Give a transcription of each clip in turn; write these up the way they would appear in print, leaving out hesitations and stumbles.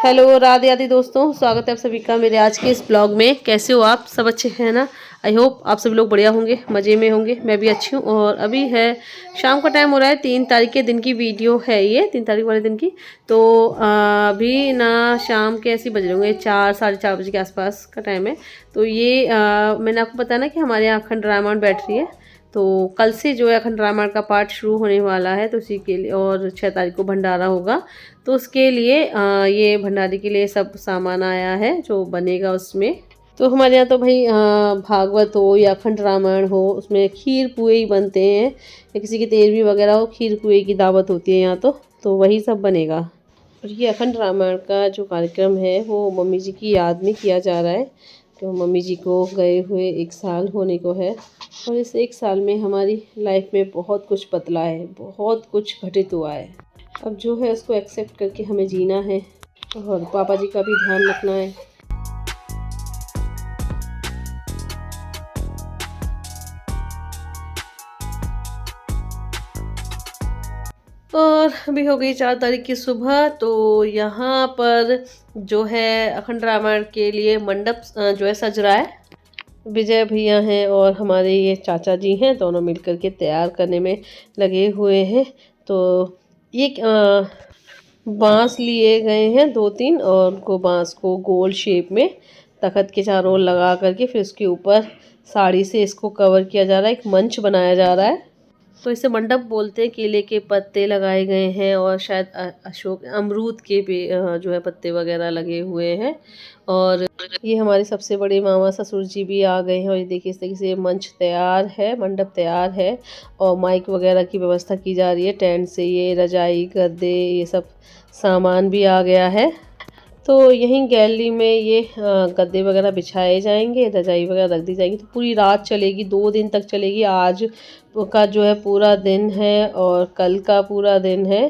Hello Radhe Radhe दोस्तों, स्वागत है आप सभी का मेरे आज के इस ब्लॉग में। कैसे हो आप सब? अच्छे हैं ना? आई होप आप सभी लोग बढ़िया होंगे, मज़े में होंगे। मैं भी अच्छी हूँ। और अभी है शाम का टाइम हो रहा है। 3 तारीख के दिन की वीडियो है ये, 3 तारीख वाले दिन की। तो अभी ना शाम के ऐसे बज रहे होंगे 4 साढ़े 4 बजे के आसपास का टाइम है। तो ये मैंने आपको बताया ना कि हमारे यहाँ अखंड रामायण बैठ रही है। तो कल से जो है अखंड रामायण का पाठ शुरू होने वाला है, तो उसी के लिए। और 6 तारीख को भंडारा होगा, तो उसके लिए ये भंडारे के लिए सब सामान आया है जो बनेगा उसमें। तो हमारे यहाँ तो भाई भागवत हो या अखंड रामायण हो, उसमें खीर पुए ही बनते हैं, या किसी की 13वीं वगैरह हो, खीर पुए की दावत होती है यहाँ। तो वही सब बनेगा। और ये अखंड रामायण का जो कार्यक्रम है वो मम्मी जी की याद में किया जा रहा है। तो मम्मी जी को गए हुए 1 साल होने को है। और इस 1 साल में हमारी लाइफ में बहुत कुछ बदला है, बहुत कुछ घटित हुआ है। अब जो है उसको एक्सेप्ट करके हमें जीना है, और पापा जी का भी ध्यान रखना है। और अभी हो गई 4 तारीख की सुबह। तो यहाँ पर जो है अखंड रामायण के लिए मंडप जो है सज रहा है। विजय भैया हैं और हमारे ये चाचा जी हैं, दोनों मिलकर के तैयार करने में लगे हुए हैं। तो ये बांस लिए गए हैं 2-3, और उनको बांस को गोल शेप में तख्त के चारों ओर लगा करके फिर उसके ऊपर साड़ी से इसको कवर किया जा रहा है। एक मंच बनाया जा रहा है। तो इसे मंडप बोलते हैं। केले के पत्ते लगाए गए हैं, और शायद अशोक अमरूद के जो है पत्ते वगैरह लगे हुए हैं। और ये हमारे सबसे बड़े मामा ससुर जी भी आ गए हैं। और ये देखिए इस तरीके से मंच तैयार है, मंडप तैयार है, और माइक वगैरह की व्यवस्था की जा रही है। टेंट से ये रजाई गद्दे ये सब सामान भी आ गया है। तो यहीं गैलरी में ये गद्दे वगैरह बिछाए जाएंगे, रजाई वगैरह रख दी जाएंगी। तो पूरी रात चलेगी, 2 दिन तक चलेगी। आज का जो है पूरा दिन है, और कल का पूरा दिन है।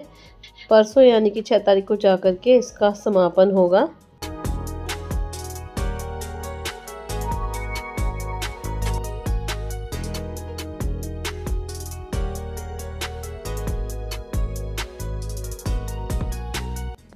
परसों यानी कि 6 तारीख को जा कर के इसका समापन होगा।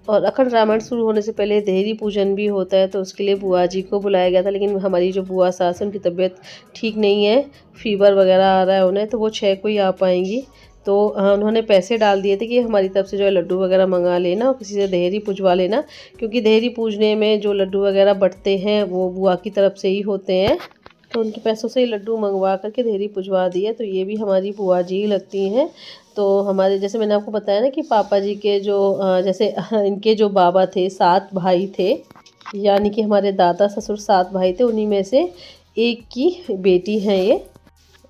और अखंड रामायण शुरू होने से पहले देहरी पूजन भी होता है। तो उसके लिए बुआ जी को बुलाया गया था, लेकिन हमारी जो बुआ सास है उनकी तबीयत ठीक नहीं है, फीवर वगैरह आ रहा है उन्हें, तो वो 6 को ही आ पाएंगी। तो उन्होंने पैसे डाल दिए थे कि हमारी तरफ से जो है लड्डू वगैरह मंगा लेना, और किसी से देहरी पूजवा लेना, क्योंकि देहरी पूजने में जो लड्डू वगैरह बंटते हैं वो बुआ की तरफ से ही होते हैं। तो उनके पैसों से ही लड्डू मंगवा करके देहरी पुजवा दिए। तो ये भी हमारी बुआ जी लगती हैं। तो हमारे जैसे मैंने आपको बताया ना कि पापा जी के जो जैसे इनके जो बाबा थे, 7 भाई थे, यानी कि हमारे दादा ससुर 7 भाई थे, उन्हीं में से एक की बेटी हैं ये।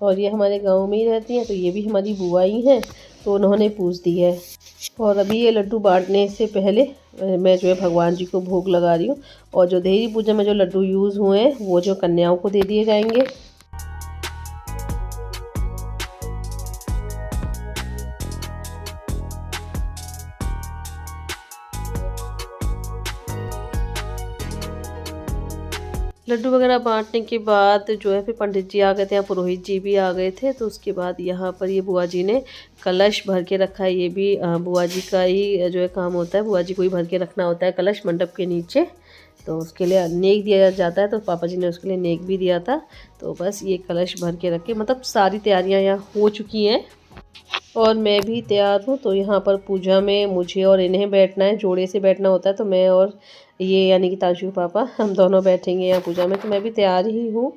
और ये हमारे गांव में ही रहती हैं। तो ये भी हमारी बुआ ही हैं, तो उन्होंने पूछ दी है। और अभी ये लड्डू बांटने से पहले मैं जो है भगवान जी को भोग लगा रही हूँ। और जो देहरी पूजा में जो लड्डू यूज़ हुए हैं वो जो कन्याओं को दे दिए जाएंगे। लड्डू वगैरह बांटने के बाद जो है फिर पंडित जी आ गए थे, यहाँ पुरोहित जी भी आ गए थे। तो उसके बाद यहाँ पर ये बुआ जी ने कलश भर के रखा है। ये भी बुआ जी का ही जो है काम होता है, बुआ जी को ही भर के रखना होता है कलश मंडप के नीचे। तो उसके लिए नेक दिया जाता है, तो पापा जी ने उसके लिए नेक भी दिया था। तो बस ये कलश भर के रख के, मतलब सारी तैयारियाँ यहाँ हो चुकी हैं, और मैं भी तैयार हूँ। तो यहाँ पर पूजा में मुझे और इन्हें बैठना है, जोड़े से बैठना होता है। तो मैं और ये यानी कि ताशु पापा, हम दोनों बैठेंगे यहाँ पूजा में। तो मैं भी तैयार ही हूँ।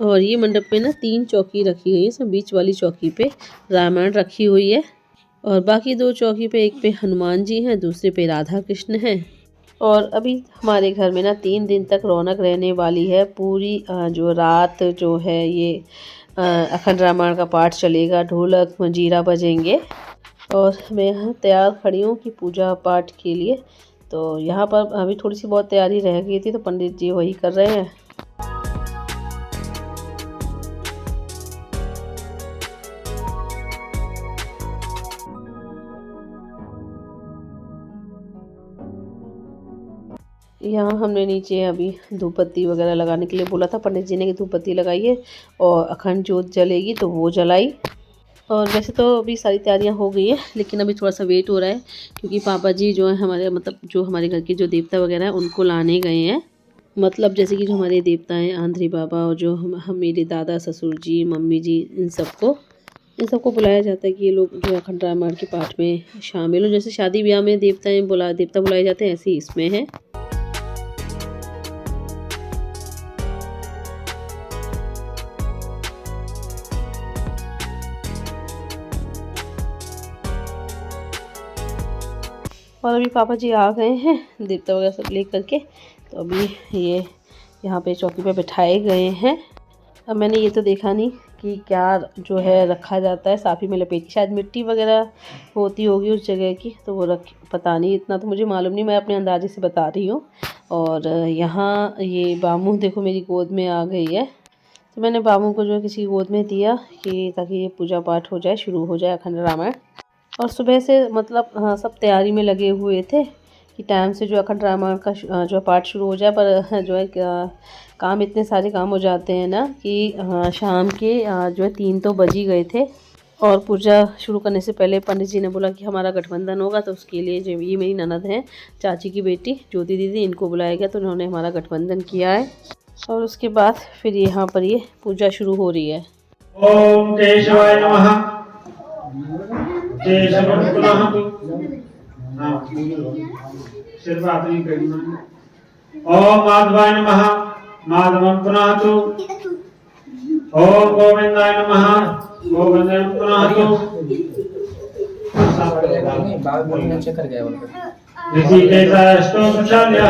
और ये मंडप पे ना 3 चौकी रखी हुई है। इसमें बीच वाली चौकी पे रामायण रखी हुई है, और बाकी 2 चौकी पे, एक पे हनुमान जी हैं, दूसरे पे राधा कृष्ण हैं। और अभी हमारे घर में ना 3 दिन तक रौनक रहने वाली है। पूरी जो रात जो है ये अखंड रामायण का पाठ चलेगा, ढोलक मंजीरा बजेंगे। और मैं यहाँ तैयार खड़ी हूँ कि पूजा पाठ के लिए। तो यहाँ पर अभी थोड़ी सी बहुत तैयारी रह गई थी, तो पंडित जी वही कर रहे हैं। यहाँ हमने नीचे अभी धूप बत्ती वगैरह लगाने के लिए बोला था पंडित जी ने कि धूप बत्ती लगाइए, और अखंड जोत जलेगी तो वो जलाई। और वैसे तो अभी सारी तैयारियां हो गई है, लेकिन अभी थोड़ा सा वेट हो रहा है क्योंकि पापा जी जो है हमारे मतलब जो हमारे घर के जो देवता वगैरह हैं उनको लाने गए हैं। मतलब जैसे कि जो हमारे देवता हैं आंध्री बाबा और जो हम मेरे दादा ससुर जी मम्मी जी इन सबको बुलाया जाता है कि ये लोग जो अखंड रामायण के पाठ में शामिल हो। जैसे शादी ब्याह में देवता बुलाए जाते हैं, ऐसे ही इसमें है। और अभी पापा जी आ गए हैं देवता वगैरह सब ले करके, तो अभी ये यहाँ पे चौकी पे बिठाए गए हैं। अब मैंने ये तो देखा नहीं कि क्या जो है रखा जाता है, साफी में लपेट, शायद मिट्टी वगैरह होती होगी उस जगह की, तो वो पता नहीं, इतना तो मुझे मालूम नहीं, मैं अपने अंदाजे से बता रही हूँ। और यहाँ ये बामू देखो मेरी गोद में आ गई है, तो मैंने बामू को जो है किसी गोद में दिया कि ताकि ये पूजा पाठ हो जाए, शुरू हो जाए अखंड रामायण। और सुबह से मतलब हाँ सब तैयारी में लगे हुए थे कि टाइम से जो अखंड रामायण का जो पाठ शुरू हो जाए, पर जो है काम इतने सारे काम हो जाते हैं ना कि शाम के जो है 3 तो बज ही गए थे। और पूजा शुरू करने से पहले पंडित जी ने बोला कि हमारा गठबंधन होगा, तो उसके लिए जो ये मेरी ननद हैं चाची की बेटी ज्योति दीदी, इनको बुलाया गया, तो उन्होंने हमारा गठबंधन किया है। और उसके बाद फिर यहाँ पर ये पूजा शुरू हो रही है। ओम केशवाय नमः। केशवं पुनः सिर्फ आदमी करना। ओम माधवाय नमः। माधवं पुनः तु। ओम गोविंदाय नमः। गोविंदं पुनः तु। बाल बोलने चेक कर गया बोल ऋषिकेशः स्तोत्रशाल्यः।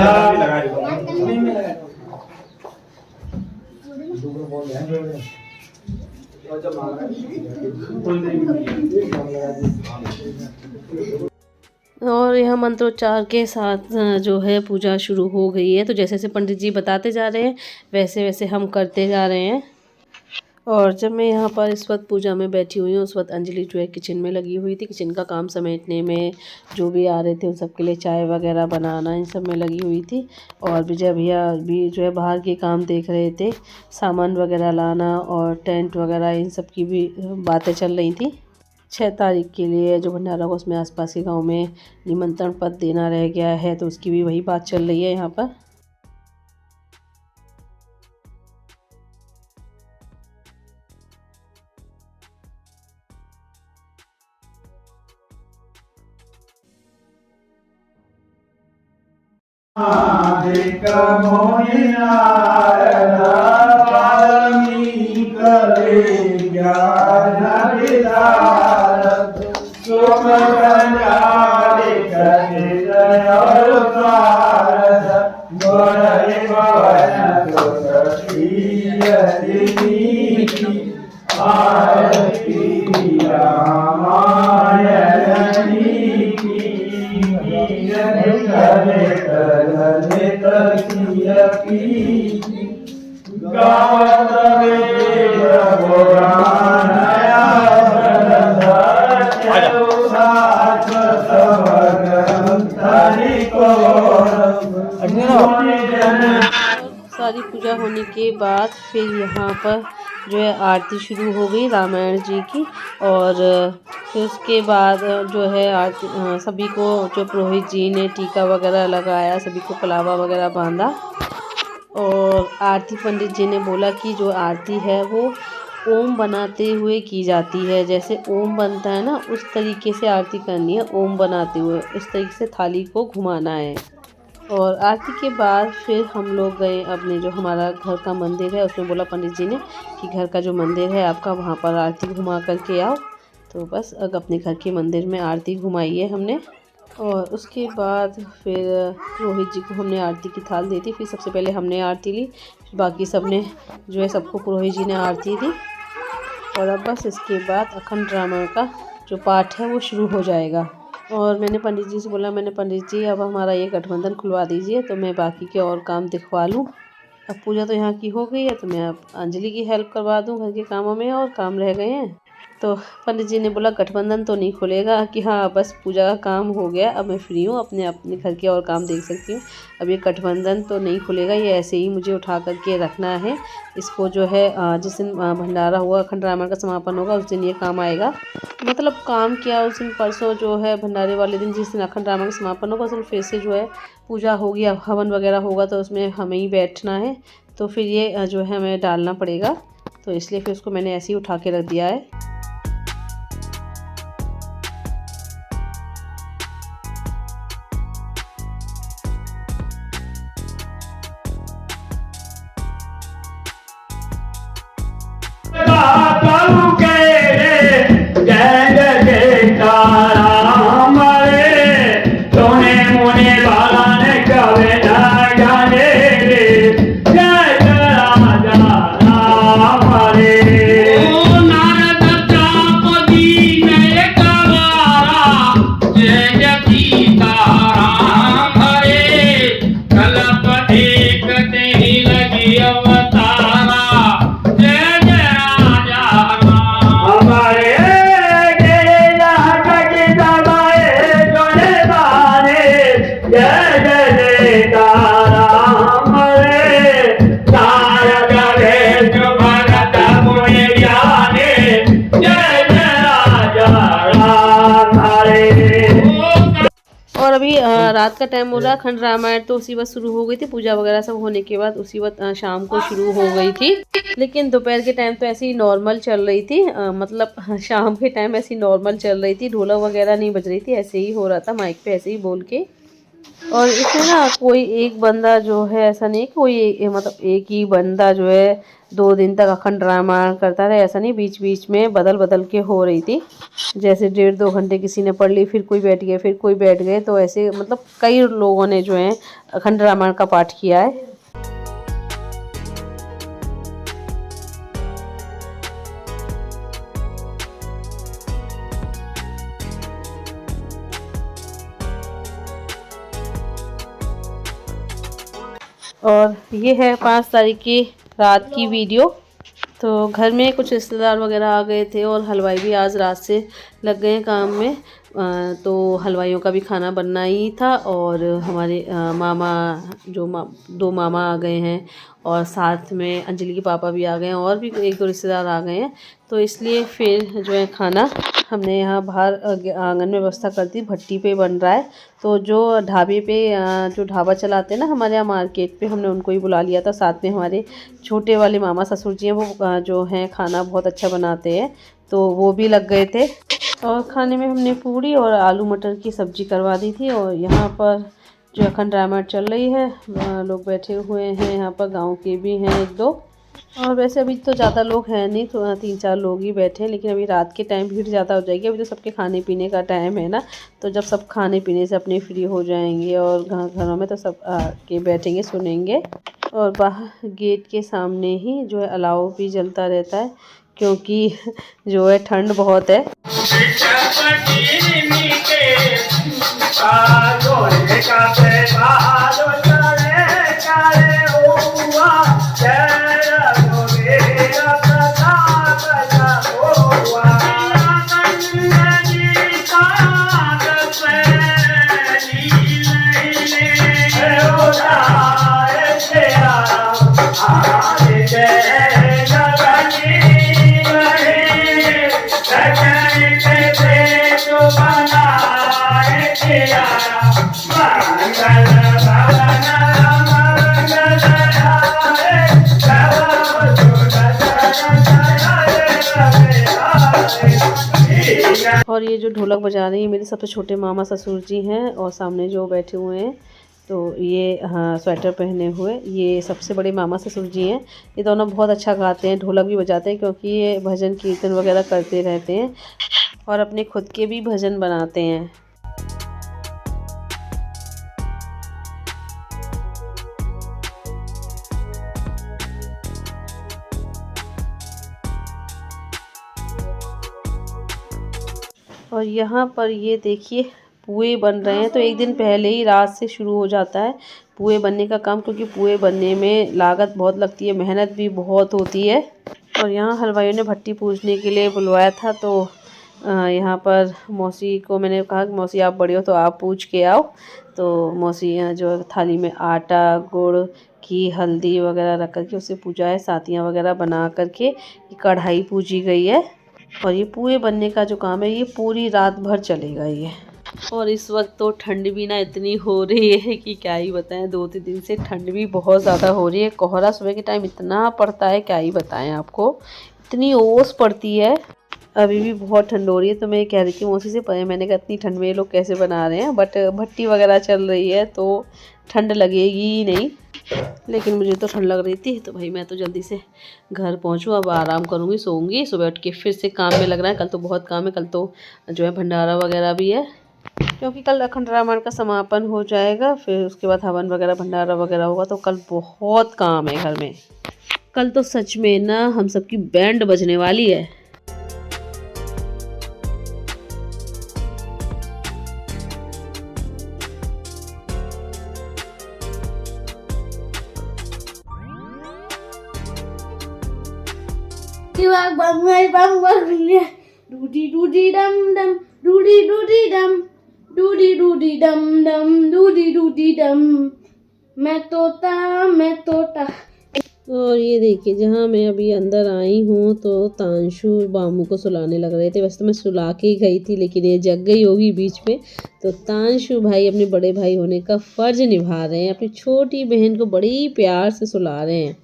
और यह मंत्रोच्चार के साथ जो है पूजा शुरू हो गई है। तो जैसे जैसे पंडित जी बताते जा रहे हैं वैसे वैसे हम करते जा रहे हैं। और जब मैं यहाँ पर इस वक्त पूजा में बैठी हुई हूँ, उस वक्त अंजलि जो है किचन में लगी हुई थी, किचन का काम समेटने में, जो भी आ रहे थे उन सब के लिए चाय वगैरह बनाना, इन सब में लगी हुई थी। और विजय भैया भी जो है बाहर के काम देख रहे थे, सामान वगैरह लाना और टेंट वगैरह, इन सब की भी बातें चल रही थी। 6 तारीख के लिए जो भंडारा होगा उसमें आसपास के गाँव में निमंत्रण पत्र देना रह गया है, तो उसकी भी वही बात चल रही है यहाँ पर। सारी पूजा होने के बाद फिर यहाँ पर जो है आरती शुरू हो गई रामायण जी की। और फिर उसके बाद जो है आरती सभी को जो पुरोहित जी ने टीका वगैरह लगाया, सभी को कलावा वगैरह बांधा। और आरती पंडित जी ने बोला कि जो आरती है वो ओम बनाते हुए की जाती है, जैसे ओम बनता है ना उस तरीके से आरती करनी है, ओम बनाते हुए इस तरीके से थाली को घुमाना है। और आरती के बाद फिर हम लोग गए अपने जो हमारा घर का मंदिर है, उसमें बोला पंडित जी ने कि घर का जो मंदिर है आपका वहाँ पर आरती घुमा करके आओ। तो बस अपने घर के मंदिर में आरती घुमाई है हमने। और उसके बाद फिर रोहित जी को हमने आरती की थाल दी थी, फिर सबसे पहले हमने आरती ली, बाकी सब ने जो है सबको पुरोहित जी ने आरती दी। और अब बस इसके बाद अखंड रामायण का जो पाठ है वो शुरू हो जाएगा। और मैंने पंडित जी से बोला, मैंने पंडित जी अब हमारा ये गठबंधन खुलवा दीजिए तो मैं बाकी के और काम दिखवा लूँ। अब पूजा तो यहाँ की हो गई है तो मैं अब अंजलि की हेल्प करवा दूँ घर के कामों में, और काम रह गए हैं। तो पंडित जी ने बोला गठबंधन तो नहीं खुलेगा, कि हाँ बस पूजा का काम हो गया, अब मैं फ्री हूँ, अपने अपने घर के और काम देख सकती हूँ, अब ये गठबंधन तो नहीं खुलेगा, ये ऐसे ही मुझे उठा करके रखना है। इसको जो है जिस दिन भंडारा हुआ, अखंड रामायण का समापन होगा, उस दिन ये काम आएगा। मतलब काम किया उस दिन, परसों जो है भंडारे वाले दिन, जिस दिन अखंड रामायण का समापन होगा, उस दिन फिर से जो है पूजा होगी, हवन वगैरह होगा, तो उसमें हमें ही बैठना है, तो फिर ये जो है हमें डालना पड़ेगा, तो इसलिए फिर उसको मैंने ऐसे ही उठा के रख दिया है। और अभी रात का टाइम हो रहा है, अखंड रामायण तो उसी वक्त शुरू हो गई थी, पूजा वगैरह सब होने के बाद उसी वक्त शाम को शुरू हो गई थी। लेकिन दोपहर के टाइम तो ऐसे ही नॉर्मल चल रही थी, मतलब शाम के टाइम ऐसी नॉर्मल चल रही थी, ढोलक वगैरह नहीं बज रही थी, ऐसे ही हो रहा था माइक पे ऐसे ही बोल के। और इसमें ना कोई एक बंदा जो है, ऐसा नहीं कोई मतलब एक ही बंदा जो है 2 दिन तक अखंड रामायण करता रहे, ऐसा नहीं, बीच बीच में बदल बदल के हो रही थी। जैसे 1.5-2 घंटे किसी ने पढ़ ली, फिर कोई बैठ गए, फिर कोई बैठ गए, तो ऐसे मतलब कई लोगों ने जो है अखंड रामायण का पाठ किया है। और ये है 5 तारीख की रात की वीडियो। तो घर में कुछ रिश्तेदार वगैरह आ गए थे, और हलवाई भी आज रात से लग गए काम में, तो हलवाइयों का भी खाना बनना ही था। और हमारे मामा जो 2 मामा आ गए हैं, और साथ में अंजलि के पापा भी आ गए हैं, और भी 1-2 रिश्तेदार आ गए हैं, तो इसलिए फिर जो है खाना हमने यहाँ बाहर आंगन में व्यवस्था कर दी, भट्टी पे बन रहा है। तो जो ढाबे पे जो ढाबा चलाते हैं ना हमारे यहाँ मार्केट पे, हमने उनको ही बुला लिया था। साथ में हमारे छोटे वाले मामा ससुर जी हैं, वो जो हैं खाना बहुत अच्छा बनाते हैं, तो वो भी लग गए थे। और खाने में हमने पूड़ी और आलू मटर की सब्ज़ी करवा दी थी। और यहाँ पर जो अखंड रामायण चल रही है, लोग बैठे हुए हैं, यहाँ पर गाँव के भी हैं 1-2, और वैसे अभी तो ज़्यादा लोग हैं नहीं, तो 3-4 लोग ही बैठे हैं। लेकिन अभी रात के टाइम भीड़ ज़्यादा हो जाएगी, अभी तो सबके खाने पीने का टाइम है ना, तो जब सब खाने पीने से अपने फ्री हो जाएंगे और घरों में, तो सब आके बैठेंगे सुनेंगे। और बाहर गेट के सामने ही जो है अलाव भी जलता रहता है, क्योंकि जो है ठंड बहुत है। और ये जो ढोलक बजा रही है मेरे सबसे छोटे मामा ससुर जी हैं, और सामने जो बैठे हुए हैं, तो ये स्वेटर पहने हुए ये सबसे बड़े मामा ससुर जी हैं। ये दोनों बहुत अच्छा गाते हैं, ढोलक भी बजाते हैं, क्योंकि ये भजन कीर्तन वगैरह करते रहते हैं, और अपने खुद के भी भजन बनाते हैं। और यहाँ पर ये देखिए पुए बन रहे हैं, तो एक दिन पहले ही रात से शुरू हो जाता है पुए बनने का काम, क्योंकि पुए बनने में लागत बहुत लगती है, मेहनत भी बहुत होती है। और यहाँ हलवाइयों ने भट्टी पूजने के लिए बुलवाया था, तो यहाँ पर मौसी को मैंने कहा कि मौसी आप बड़ी हो तो आप पूज के आओ। तो मौसी यहाँ जो थाली में आटा, गुड़, घी, हल्दी वगैरह रख करके उसे पूजा है। सातियाँ वगैरह बना करके कढ़ाई पूजी गई है। और ये पुए बनने का जो काम है ये पूरी रात भर चलेगा ये। और इस वक्त तो ठंड भी ना इतनी हो रही है कि क्या ही बताएं। 2-3 दिन से ठंड भी बहुत ज़्यादा हो रही है। कोहरा सुबह के टाइम इतना पड़ता है, क्या ही बताएं आपको, इतनी ओस पड़ती है। अभी भी बहुत ठंड हो रही है। तो मैं कह रही थी मौसी से, मैंने कहा इतनी ठंड में ये लोग कैसे बना रहे हैं, बट भट्टी वगैरह चल रही है तो ठंड लगेगी ही नहीं। लेकिन मुझे तो ठंड लग रही थी, तो भाई मैं तो जल्दी से घर पहुंचूँ। अब आराम करूँगी, सोऊंगी। सुबह उठ के फिर से काम में लग रहा है। कल तो बहुत काम है। कल तो जो है भंडारा वगैरह भी है, क्योंकि कल अखंड रामायण का समापन हो जाएगा। फिर उसके बाद हवन वगैरह, भंडारा वगैरह होगा। तो कल बहुत काम है घर में। कल तो सच में ना हम सबकी बैंड बजने वाली है। Doody doody dum dum, doody doody dum, doody doody dum dum, doody doody dum. मैं तोता। और ये देखिए, जहाँ मैं अभी अंदर आई हूँ तो तांशु बामू को सुलाने लग रहे थे। वैसे तो मैं सुला के ही गई थी, लेकिन ये जग गई होगी बीच में। तो तांशु भाई अपने बड़े भाई होने का फर्ज निभा रहे हैं। अपनी छोटी बहन को बड़ी प्यार से सुला रहे हैं,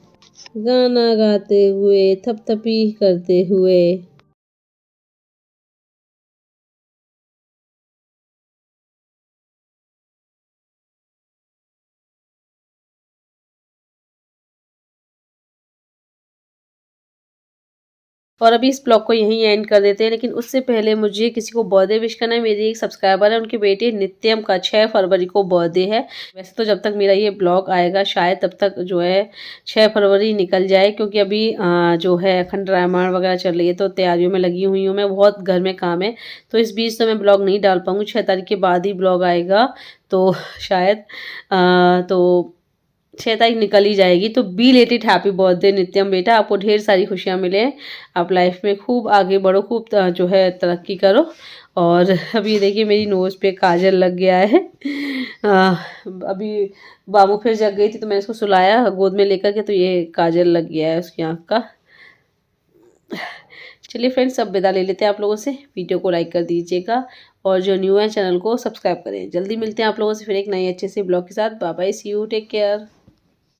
गाना गाते हुए, थपथपी करते हुए। और अभी इस ब्लॉग को यहीं एंड कर देते हैं। लेकिन उससे पहले मुझे किसी को बर्थडे विश करना है। मेरी एक सब्सक्राइबर है, उनकी बेटी नित्यम का 6 फरवरी को बर्थडे है। वैसे तो जब तक मेरा ये ब्लॉग आएगा शायद तब तक जो है 6 फरवरी निकल जाए, क्योंकि अभी जो है अखंड रामायण वगैरह चल रही है तो तैयारियों में लगी हुई हूँ मैं। बहुत घर में काम है, तो इस बीच तो मैं ब्लॉग नहीं डाल पाऊँगी। 6 तारीख के बाद ही ब्लॉग आएगा, तो शायद तो 6 तारीख निकल ही जाएगी। तो बिलेटेड हैप्पी बर्थडे नित्यम बेटा, आपको ढेर सारी खुशियाँ मिले, आप लाइफ में खूब आगे बढ़ो, खूब जो है तरक्की करो। और अभी देखिए मेरी नोज़ पे काजल लग गया है। अभी बामू फिर जग गई थी तो मैंने इसको सुलाया गोद में लेकर के, तो ये काजल लग गया है उसकी आँख का। चलिए फ्रेंड्स, अब विदा ले लेते हैं आप लोगों से। वीडियो को लाइक कर दीजिएगा और जो न्यू है चैनल को सब्सक्राइब करें। जल्दी मिलते हैं आप लोगों से फिर एक नए अच्छे से ब्लॉग के साथ। Bye bye, see you, take care.